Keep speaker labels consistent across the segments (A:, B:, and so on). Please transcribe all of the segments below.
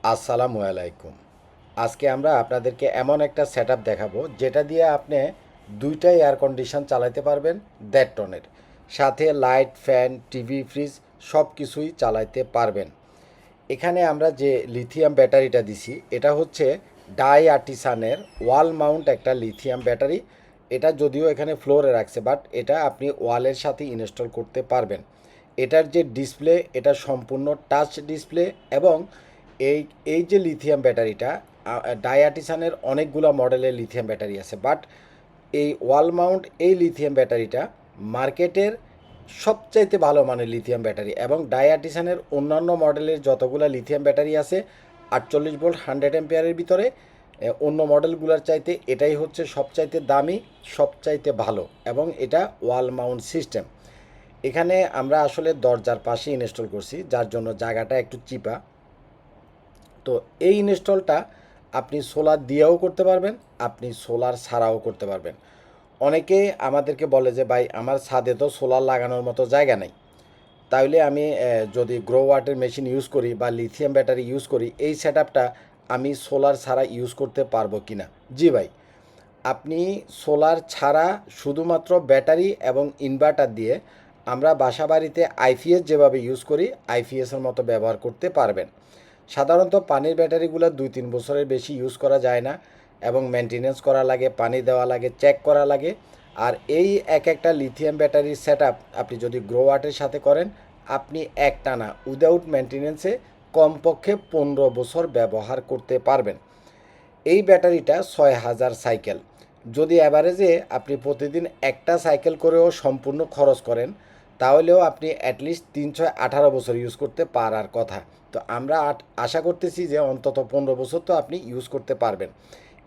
A: আসসালামু আলাইকুম। আজকে আমরা আপনাদেরকে এমন একটা সেটআপ দেখাবো যেটা দিয়ে আপনি দুইটা এয়ার কন্ডিশন চালাতে পারবেন 1.5 টনের। সাথে লাইট, ফ্যান, টিভি, ফ্রিজ সব কিছুই চালাতে পারবেন। এখানে আমরা যে লিথিয়াম ব্যাটারিটা দিছি এটা হচ্ছে ডাই আর্টিসানের ওয়াল মাউন্ট একটা লিথিয়াম ব্যাটারি। এটা যদিও এখানে ফ্লোরে রাখছে, বাট এটা আপনি ওয়ালের সাথে ইনস্টল করতে পারবেন। এটার যে ডিসপ্লে, এটা সম্পূর্ণ টাচ ডিসপ্লে। এবং এই এই যে লিথিয়াম ব্যাটারিটা, ডাই আর্টিসানের অনেকগুলো মডেলের লিথিয়াম ব্যাটারি আছে, বাট এই ওয়াল মাউন্ট এই লিথিয়াম ব্যাটারিটা মার্কেটের সবচাইতে ভালো মানের লিথিয়াম ব্যাটারি। এবং ডায়াটিসানের অন্যান্য মডেলের যতগুলো লিথিয়াম ব্যাটারি আছে 48 ভোল্ট 100 অ্যাম্পিয়ারের ভিতরে, অন্য মডেলগুলোর চাইতে এটাই হচ্ছে সবচাইতে দামি, সবচাইতে ভালো। এবং এটা ওয়াল মাউন্ট সিস্টেম। এখানে আমরা আসলে দরজার পাশে ইনস্টল করছি, যার জন্য জায়গাটা একটু চিপা। তো এই ইনস্টলটা আপনি সোলার দিয়েও করতে পারবেন, আপনি সোলার ছাড়াও করতে পারবেন। অনেকে আমাদেরকে বলে যে ভাই আমার ছাদে তো সোলার লাগানোর মতো জায়গা নেই, তাহলে আমি যদি গ্রো ওয়াটের মেশিন ইউজ করি বা লিথিয়াম ব্যাটারি ইউজ করি, এই সেটআপটা আমি সোলার ছাড়া ইউজ করতে পারবো কি না? জি ভাই, আপনি সোলার ছাড়া শুধুমাত্র ব্যাটারি এবং ইনভার্টার দিয়ে আমরা বাসাবাড়িতে আইপিএস যেভাবে ইউজ করি আইপিএসের মতো ব্যবহার করতে পারবেন। সাধারণত পানির ব্যাটারিগুলো 2-3 বছরের বেশি ইউজ করা যায় না, এবং মেনটেনেন্স করা লাগে, পানি দেওয়া লাগে, চেক করা লাগে। আর এই এক একটা লিথিয়াম ব্যাটারির সেটআপ আপনি যদি গ্রো ওয়াটের সাথে করেন, আপনি একটানা উইদাউট মেনটেনেন্সে কমপক্ষে 15 বছর ব্যবহার করতে পারবেন। এই ব্যাটারিটা 6000 সাইকেল। যদি অ্যাভারেজে আপনি প্রতিদিন একটা সাইকেল করেও সম্পূর্ণ খরচ করেন, তাহলেও আপনি অ্যাটলিস্ট 3-6-18 বছর ইউজ করতে পারার কথা। তো আমরা আশা করতেছি যে অন্তত 15 বছর তো আপনি ইউজ করতে পারবেন।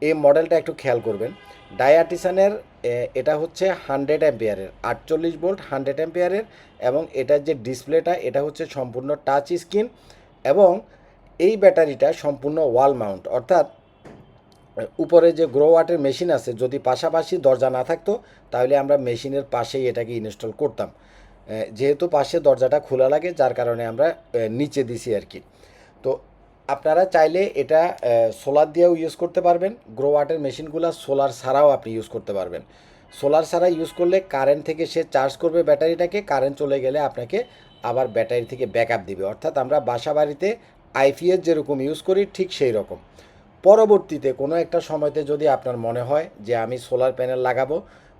A: এই মডেলটা একটু খেয়াল করবেন। ডায়াটিসানের এটা হচ্ছে 100 অ্যাম্পিয়ারের, 48 ভোল্ট 100 অ্যাম্পিয়ারের। এবং এটার যে ডিসপ্লেটা এটা হচ্ছে সম্পূর্ণ টাচ স্ক্রিন। এবং এই ব্যাটারিটা সম্পূর্ণ ওয়াল মাউন্ট, অর্থাৎ উপরে যে গ্রো ওয়াটের মেশিন আছে, যদি পাশাপাশি দরজা না থাকতো তাহলে আমরা মেশিনের পাশেই এটাকে ইনস্টল করতাম। যেহেতু পাশে দরজাটা খোলা লাগে, যার কারণে আমরা নিচে দিছি আর কি। তো আপনারা চাইলে এটা সোলার দিয়েও ইউজ করতে পারবেন। গ্রো ওয়াটের মেশিনগুলো সোলার ছাড়াও আপনি ইউজ করতে পারবেন। সোলার ছাড়া ইউজ করলে কারেন্ট থেকে সে চার্জ করবে ব্যাটারিটাকে, কারেন্ট চলে গেলে আপনাকে আবার ব্যাটারি থেকে ব্যাকআপ দিবে। অর্থাৎ আমরা বাসা বাড়িতে আইপিএস যেরকম ইউজ করি ঠিক সেই রকম। পরবর্তীতে কোনো একটা সময়তে যদি আপনার মনে হয় যে আমি সোলার প্যানেল লাগাবো,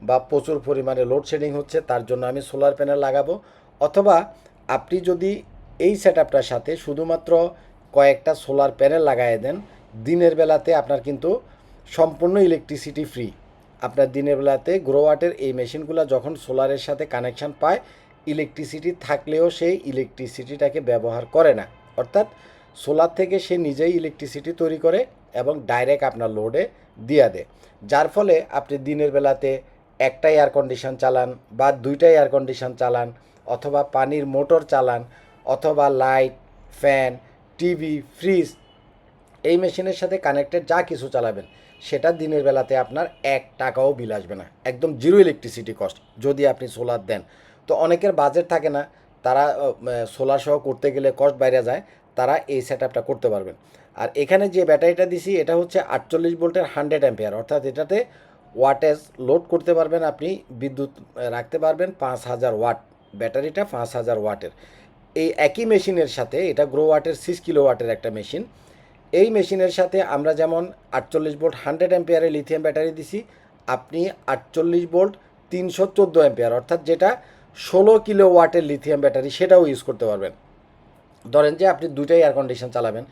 A: বা প্রচুর পরিমাণে লোডশেডিং হচ্ছে তার জন্য আমি সোলার প্যানেল লাগাবো, অথবা আপনি যদি এই সেটআপটার সাথে শুধুমাত্র কয়েকটা সোলার প্যানেল লাগাই দেন, দিনের বেলাতে আপনার কিন্তু সম্পূর্ণ ইলেকট্রিসিটি ফ্রি। আপনার দিনের বেলাতে গ্রো ওয়াটের এই মেশিনগুলো যখন সোলারের সাথে কানেকশান পায়, ইলেকট্রিসিটি থাকলেও সেই ইলেকট্রিসিটিটাকে ব্যবহার করে না। অর্থাৎ সোলার থেকে সে নিজেই ইলেকট্রিসিটি তৈরি করে এবং ডাইরেক্ট আপনার লোডে দিয়ে দেয়। যার ফলে আপনি দিনের বেলাতে একটা এয়ার কন্ডিশন চালান বা দুইটা এয়ার কন্ডিশন চালান, অথবা পানির মোটর চালান, অথবা লাইট, ফ্যান, টিভি, ফ্রিজ, এই মেশিনের সাথে কানেক্টেড যা কিছু চালাবেন সেটা দিনের বেলাতে আপনার 1 টাকাও বিল আসবে না, একদম জিরো ইলেকট্রিসিটি কস্ট যদি আপনি সোলার দেন। তো অনেকের বাজেট থাকে না, তারা সোলার সহ করতে গেলে কস্ট বাইরে যায়, তারা এই সেটআপটা করতে পারবেন। আর এখানে যে ব্যাটারিটা দিছি এটা হচ্ছে 48 ভোল্টের 100 অ্যাম্পিয়ার, অর্থাৎ এটাতে ওয়াটেজ লোড করতে পারবেন, আপনি বিদ্যুৎ রাখতে পারবেন 5000 ওয়াট। ব্যাটারিটা 5000 ওয়াটের। এই একই মেশিনের সাথে এটা গ্রো ওয়াটের 6 কিলোওয়াটের একটা মেশিন। এই মেশিনের সাথে আমরা যেমন 48 ভোল্ট 100 অ্যাম্পিয়ারের লিথিয়াম ব্যাটারি দিছি, আপনি 48 ভোল্ট 314 অ্যাম্পিয়ার, অর্থাৎ যেটা 16 কিলোওয়াটের লিথিয়াম ব্যাটারি, সেটাও ইউজ করতে পারবেন। ধরেন যে আপনি দুইটাই এয়ার কন্ডিশন চালাবেন।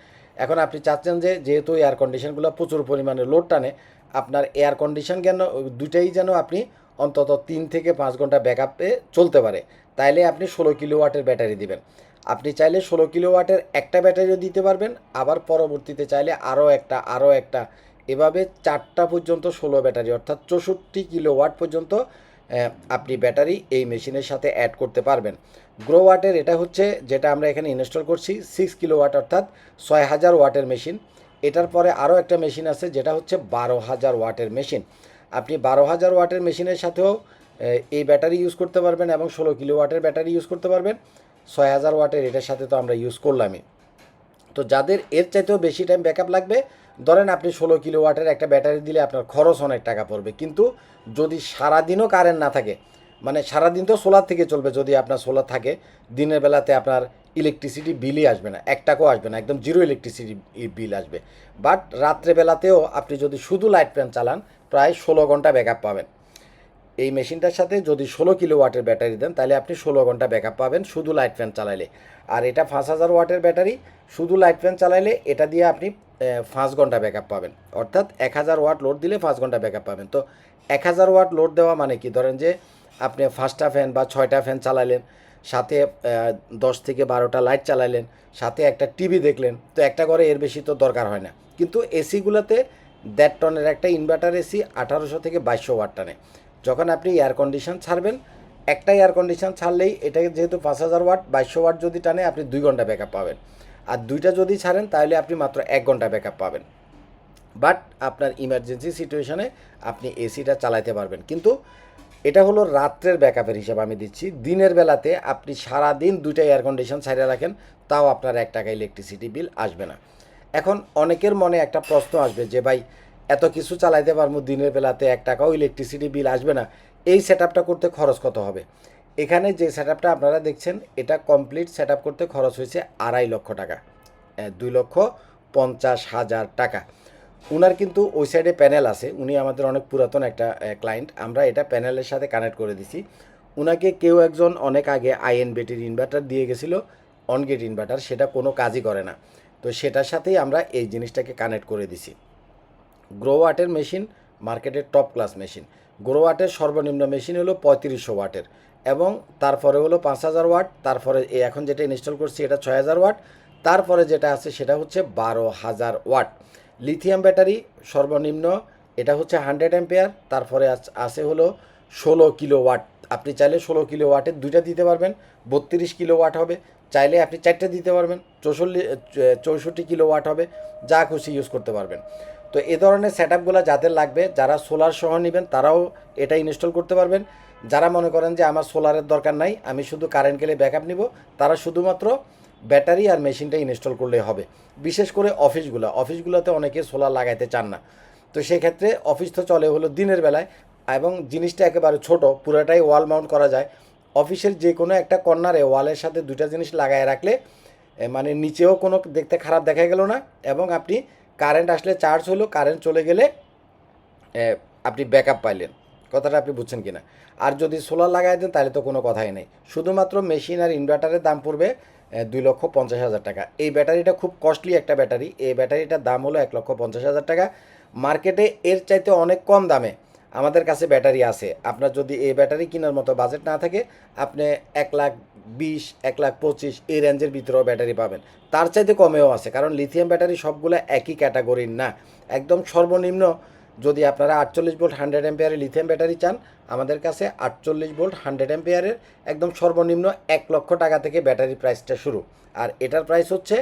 A: এখন আপনি চাচ্ছেন যে যেহেতু এয়ার কন্ডিশনগুলো প্রচুর পরিমাণে লোড টানে, আপনার এয়ার কন্ডিশন যেন দুইটাই যেন আপনি অন্তত 3 থেকে 5 ঘন্টা ব্যাকআপে চলতে পারে, তাইলে আপনি 16 কিলোওয়াটের ব্যাটারি দিবেন। আপনি চাইলে 16 কিলোওয়াটের একটা ব্যাটারিও দিতে পারবেন, আবার পরবর্তীতে চাইলে আরও একটা এভাবে 4টা পর্যন্ত 16 ব্যাটারি, অর্থাৎ 64 কিলোওয়াট পর্যন্ত আপনি ব্যাটারি এই মেশিনের সাথে অ্যাড করতে পারবেন। গ্রো ওয়াটের এটা হচ্ছে যেটা আমরা এখানে ইনস্টল করছি 6 কিলোওয়াট, অর্থাৎ 6000 ওয়াটের মেশিন। এটার পরে আরও একটা মেশিন আছে যেটা হচ্ছে 12000 ওয়াটের মেশিন। আপনি 12000 ওয়াটের মেশিনের সাথেও এই ব্যাটারি ইউজ করতে পারবেন, এবং 16 কিলোওয়াটের ব্যাটারি ইউজ করতে পারবেন। 6000 ওয়াটের এটার সাথে তো আমরা ইউজ করলামই। তো তো যাদের এর চাইতেও বেশি টাইম ব্যাকআপ লাগবে, ধরেন আপনি 16 কিলোওয়াটের একটা ব্যাটারি দিলে আপনার খরচ অনেক টাকা পড়বে, কিন্তু যদি সারাদিনও কারেন্ট না থাকে, মানে সারাদিন তো সোলার থেকে চলবে, যদি আপনার সোলার থাকে দিনের বেলাতে আপনার ইলেকট্রিসিটি বিলই আসবে না, 1 টাকাও আসবে না, একদম জিরো ইলেকট্রিসিটি বিল আসবে। বাট রাত্রেবেলাতেও আপনি যদি শুধু লাইট ফ্যান চালান প্রায় 16 ঘন্টা ব্যাকআপ পাবেন। এই মেশিনটার সাথে যদি 16 কিলোওয়াটের ব্যাটারি দেন তাহলে আপনি 16 ঘন্টা ব্যাকআপ পাবেন শুধু লাইট ফ্যান চালাইলে। আর এটা 5000 ওয়াটের ব্যাটারি, শুধু লাইট ফ্যান চালাইলে এটা দিয়ে আপনি 5 ঘন্টা ব্যাকআপ পাবেন, অর্থাৎ 1000 ওয়াট লোড দিলে 5 ঘন্টা ব্যাকআপ পাবেন। তো 1000 ওয়াট লোড দেওয়া মানে কি, ধরেন যে আপনি 5টা ফ্যান বা 6টা ফ্যান চালাইলেন, সাথে 10 থেকে 12টা লাইট চালাইলেন, সাথে একটা টিভি দেখলেন, তো একটা ঘরে এর বেশি তো দরকার হয় না। কিন্তু এসিগুলোতে 1.5 টনের একটা ইনভার্টার এসি 1800 থেকে 2200 ওয়াট টানে। যখন আপনি এয়ার কন্ডিশন ছাড়বেন, একটা এয়ার কন্ডিশন ছাড়লেই এটাকে যেহেতু 5000 ওয়াট 2200 ওয়াট যদি টানে আপনি 2 ঘন্টা ব্যাকআপ পাবেন, আর দুইটা যদি ছাড়েন তাহলে আপনি মাত্র 1 ঘন্টা ব্যাকআপ পাবেন। বাট আপনার ইমার্জেন্সি সিচুয়েশনে আপনি এসিটা চালাতে পারবেন। কিন্তু এটা হলো রাত্রের ব্যাকআপের হিসাব আমি দিচ্ছি। দিনের বেলাতে আপনি সারাদিন দুইটা এয়ার কন্ডিশন ছাড়িয়ে রাখেন, তাও আপনার 1 টাকা ইলেকট্রিসিটি বিল আসবে না। এখন অনেকের মনে একটা প্রশ্ন আসবে যে ভাই, এত কিছু চালাইতে পারবো দিনের বেলাতে 1 টাকাও ইলেকট্রিসিটি বিল আসবে না, এই সেট আপটা করতে খরচ কত হবে? এখানে যে সেট আপটা আপনারা দেখছেন এটা কমপ্লিট সেট আপ করতে খরচ হয়েছে 2.5 লক্ষ টাকা, 2,50,000 টাকা। উনার কিন্তু ওই সাইডে প্যানেল আছে, উনি আমাদের অনেক পুরাতন একটা ক্লায়েন্ট, আমরা এটা প্যানেলের সাথে কানেক্ট করে দিছি। উনাকে কেউ একজন অনেক আগে আইএন ব্যাটারির ইনভার্টার দিয়ে গেছিলো, অনগেট ইনভার্টার, সেটা কোনো কাজই করে না, তো সেটার সাথেই আমরা এই জিনিসটাকে কানেক্ট করে দিছি। গ্রোওয়াটের মেশিন মার্কেটের টপ ক্লাস মেশিন। গ্রোওয়াটের সর্বনিম্ন মেশিন হলো 3500 ওয়াটের, এবং তারপরে হলো 5000 ওয়াট, তারপরে এখন যেটা ইনস্টল করছি এটা 6000 ওয়াট, তারপরে যেটা আছে সেটা হচ্ছে 12000 ওয়াট। লিথিয়াম ব্যাটারি সর্বনিম্ন এটা হচ্ছে 100 অ্যাম্পিয়ার, তারপরে আছে হলো 16 কিলোওয়াট। আপনি চাইলে 16 কিলোওয়াটের দুইটা দিতে পারবেন, 32 কিলোওয়াট হবে, চাইলে আপনি 4টে দিতে পারবেন, 64 কিলোওয়াট হবে, যা খুশি ইউজ করতে পারবেন। তো এ ধরনের সেট আপগুলো যাদের লাগবে, যারা সোলার সহ নেবেন তারাও এটা ইনস্টল করতে পারবেন। যারা মনে করেন যে আমার সোলারের দরকার নাই, আমি শুধু কারেন্ট গেলে ব্যাকআপ নিব, তারা শুধুমাত্র ব্যাটারি আর মেশিনটা ইনস্টল করলেই হবে। বিশেষ করে অফিসগুলোতে অনেকে সোলার লাগাইতে চান না, তো সেক্ষেত্রে অফিস তো চলে হলো দিনের বেলায়, এবং জিনিসটা একেবারে ছোট, পুরোটাই ওয়াল মাউন্ট করা যায়। অফিসের যে কোনো একটা কর্নারে ওয়ালের সাথে দুইটা জিনিস লাগায় রাখলে মানে নিচেও কোনো দেখতে খারাপ দেখা গেল না, এবং আপনি কারেন্ট আসলে চার্জ হলো, কারেন্ট চলে গেলে আপনি ব্যাকআপ পাইলেন। কথাটা আপনি বুঝছেন কিনা? আর যদি সোলার লাগাই দেন তাহলে তো কোনো কথাই নেই, শুধুমাত্র মেশিন আর ইনভার্টারের দাম পড়বে 2,50,000 টাকা। এই ব্যাটারিটা খুব কস্টলি একটা ব্যাটারি, এই ব্যাটারিটার দাম হলো 1,50,000 টাকা। মার্কেটে এর চাইতে অনেক কম দামে আমাদের কাছে ব্যাটারি আছে। আপনার যদি এই ব্যাটারি কেনার মতো বাজেট না থাকে, আপনি 1,20,000 1,25,000 এই রেঞ্জের ভিতরেও ব্যাটারি পাবেন, তার চাইতে কমেও আছে, কারণ লিথিয়াম ব্যাটারি সবগুলো একই ক্যাটাগরির না। একদম সর্বনিম্ন যদি আপনারা 48 ভোল্ট 100 অ্যাম্পিয়ারের লিথিয়াম ব্যাটারি চান, আমাদের কাছে 48 ভোল্ট 100 অ্যাম্পিয়ারের একদম সর্বনিম্ন 1 লক্ষ টাকা থেকে ব্যাটারি প্রাইসটা শুরু, আর এটার প্রাইস হচ্ছে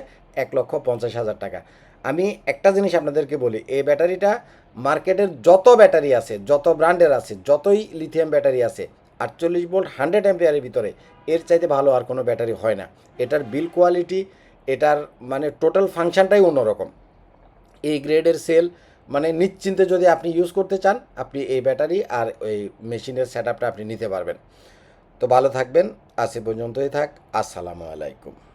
A: 1,50,000 টাকা। আমি একটা জিনিস আপনাদেরকে বলি, এই ব্যাটারিটা মার্কেটের যত ব্যাটারি আছে, যত ব্র্যান্ডের আছে, যতই লিথিয়াম ব্যাটারি আছে, 48 ভোল্ট 100 অ্যাম্পিয়ারের ভিতরে এর চাইতে ভালো আর কোনো ব্যাটারি হয় না। এটার বিল কোয়ালিটি, এটার মানে টোটাল ফাংশনটাই অন্যরকম। এই গ্রেডের সেল, মানে নিশ্চিন্তে যদি আপনি ইউজ করতে চান, আপনি এই ব্যাটারি আর ওই মেশিনের সেট আপটা আপনি নিতে পারবেন। তো ভালো থাকবেন, আজ এ পর্যন্তই থাক। আসসালামু আলাইকুম।